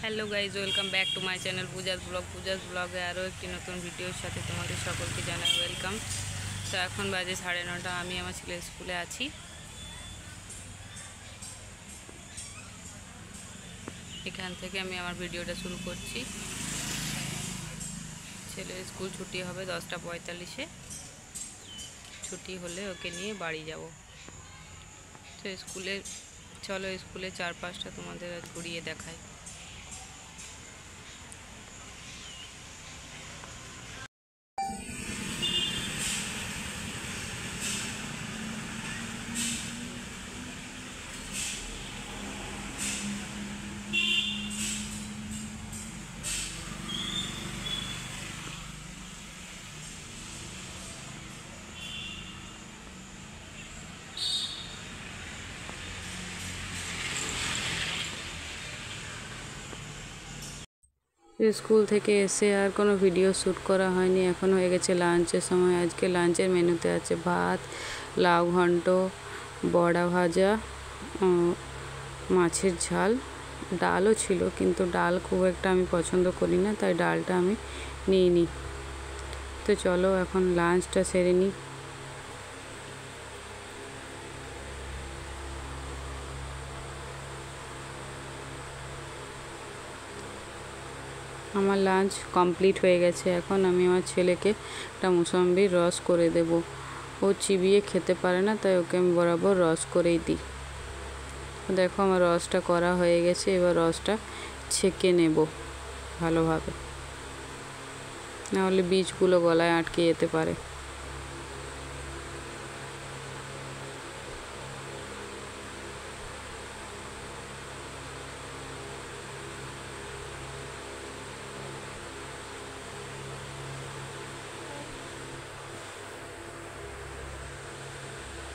Hello guys, welcome back to my channel Puja's ব্লগে আরও একটি নতুন ভিডিওর সাথে তোমাদের সকলকে জানাই ওয়েলকাম। তো এখন বাজে 9:30, আমি আমার ছেলের স্কুলে আছি। এখান থেকে আমি আমার ভিডিওটা শুরু করছি। ছেলের স্কুল ছুটি হবে 10:45-এ। ছুটি হলে ওকে নিয়ে বাড়ি যাব। তো চলো স্কুলের চারপাশটা তোমাদের আজ ঘুরিয়ে দেখাই। স্কুল থেকে এসে আর কোনো ভিডিও শ্যুট করা হয়নি। এখন হয়ে গেছে লাঞ্চের সময়। আজকে লাঞ্চের মেনুতে আছে ভাত, লাউ ঘন্ট, বড়া ভাজা, মাছের ঝাল, ডালও ছিল, কিন্তু ডাল খুব একটা আমি পছন্দ করি না, তাই ডালটা আমি নিইনি। তো চলো এখন লাঞ্চটা সেরে নিই। আমার লাঞ্চ কমপ্লিট হয়ে গেছে। এখন আমি আমার ছেলেকে একটা মুসম্বির রস করে দেব। ও চিবিয়ে খেতে পারে না, তাই ওকে আমি বরাবর রস করেই দিই। দেখো আমার রসটা করা হয়ে গেছে। এবার রসটা ছেঁকে নেব ভালোভাবে, নাহলে বীজগুলো গলায় আটকে যেতে পারে।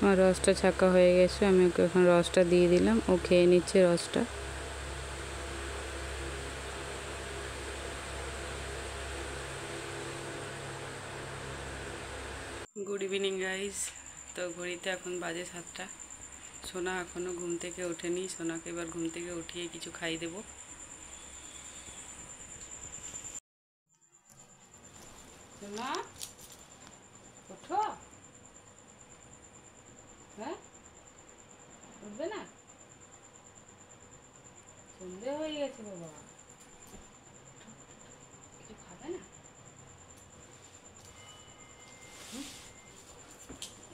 আমার রসটা ছাঁকা হয়ে গেছে। আমি ওকে এখন রসটা দিয়ে দিলাম। ও খেয়ে নিচ্ছে রসটা। Good evening guys. তো ঘড়িতে এখন বাজে 7টা। সোনা এখনও ঘুম থেকে ওঠেনি। সোনাকে এবার ঘুম থেকে উঠিয়ে কিছু খাইয়ে দেবো। সোনা ওঠো। হ্যাঁ, উঠবে না? সন্ধে হয়ে গেছে বাবা, কিছু খাবে না?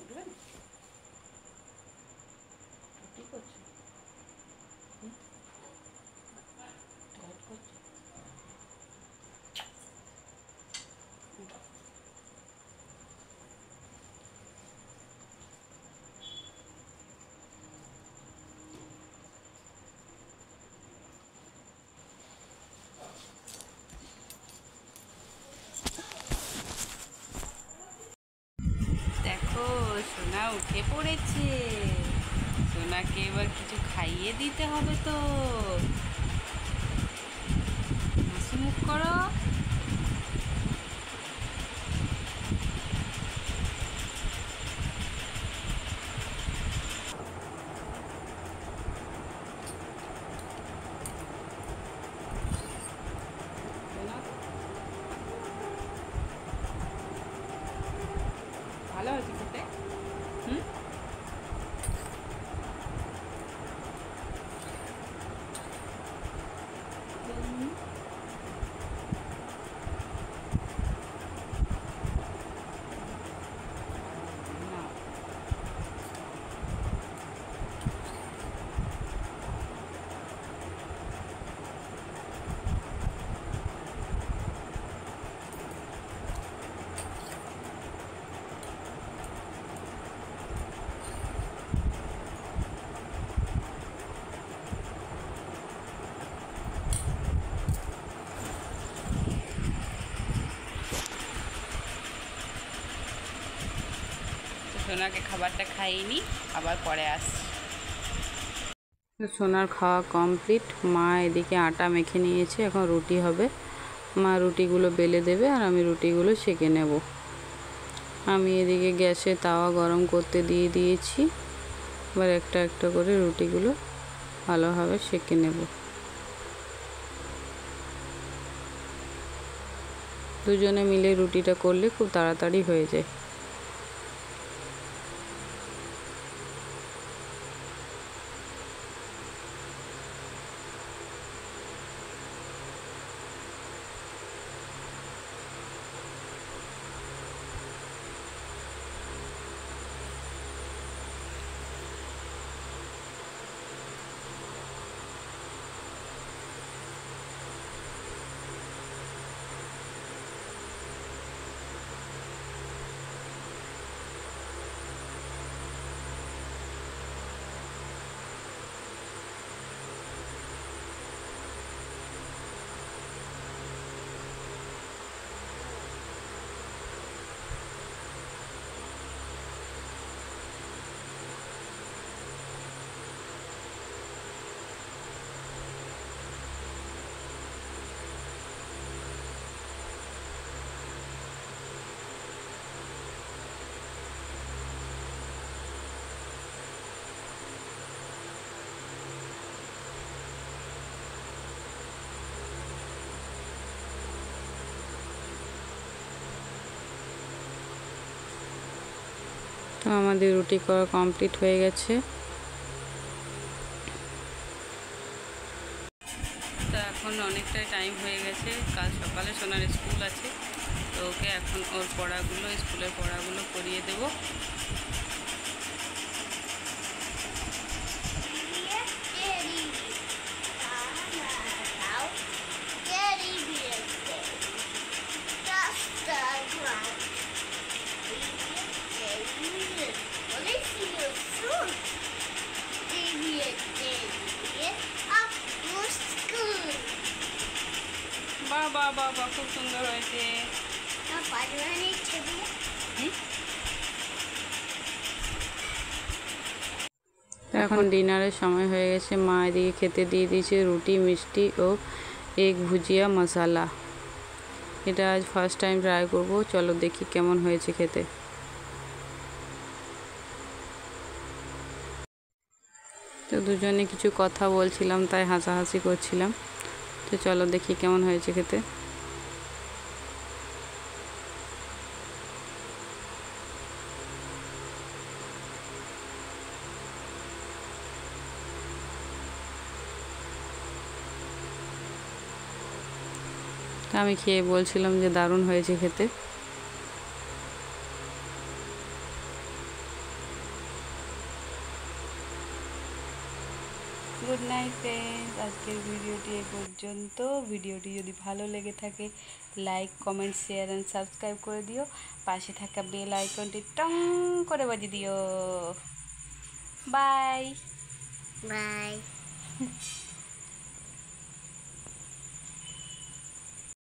উঠবে না? কি করছো? ডায়েট করছো? দেখো সোনা উঠে পড়েছে। সোনাকে এবার কিছু খাইয়ে দিতে হবে। তো হাসি মুখ করো। ভালো হয়েছে খেতে। হুম, সোনাকে খাবারটা খাইনি, আবার পরে আসছি। সোনার খাওয়া কমপ্লিট। মা এদিকে আটা মেখে নিয়েছে, এখন রুটি হবে। মা রুটিগুলো বেলে দেবে আর আমি রুটিগুলো সেঁকে নেব। আমি এদিকে গ্যাসে তাওয়া গরম করতে দিয়ে দিয়েছি। এবার একটা একটা করে রুটিগুলো ভালোভাবে সেঁকে নেব। দুজনে মিলে রুটিটা করলে খুব তাড়াতাড়ি হয়ে যায়। তো আমাদের রুটি করা কমপ্লিট হয়ে গেছে। তো এখন অনেকটাই টাইম হয়ে গেছে, কাল সকালে সোনার স্কুল আছে, তো ওকে এখন ওর পড়াগুলো, স্কুলের পড়াগুলো করিয়ে দেবো। বাহ বাহ বাহ, খুব সুন্দর হয়েছে। এখন ডিনারের সময় হয়ে গেছে। মা এদিকে খেতে দিয়ে দিয়েছে রুটি, মিষ্টি ও এগ ভুজিয়া মশালা। এটা আজ ফার্স্ট টাইম ট্রাই করবো, চলো দেখি কেমন হয়েছে খেতে। তো দুজনে কিছু কথা বলছিলাম, তাই হাসাহাসি করছিলাম। তো চলো দেখি কেমন হয়েছে খেতে। আমি খেয়ে বলছিলাম যে দারুণ হয়েছে খেতে। গুড নাইট ফ্রেন্ডস, আজকের ভিডিওটি এই পর্যন্ত। ভিডিওটি যদি ভালো লেগে থাকে like, comment, share and subscribe করে দিও। পাশে থাকা বেল আইকনটি টং করে বাজিয়ে দিও। Bye bye.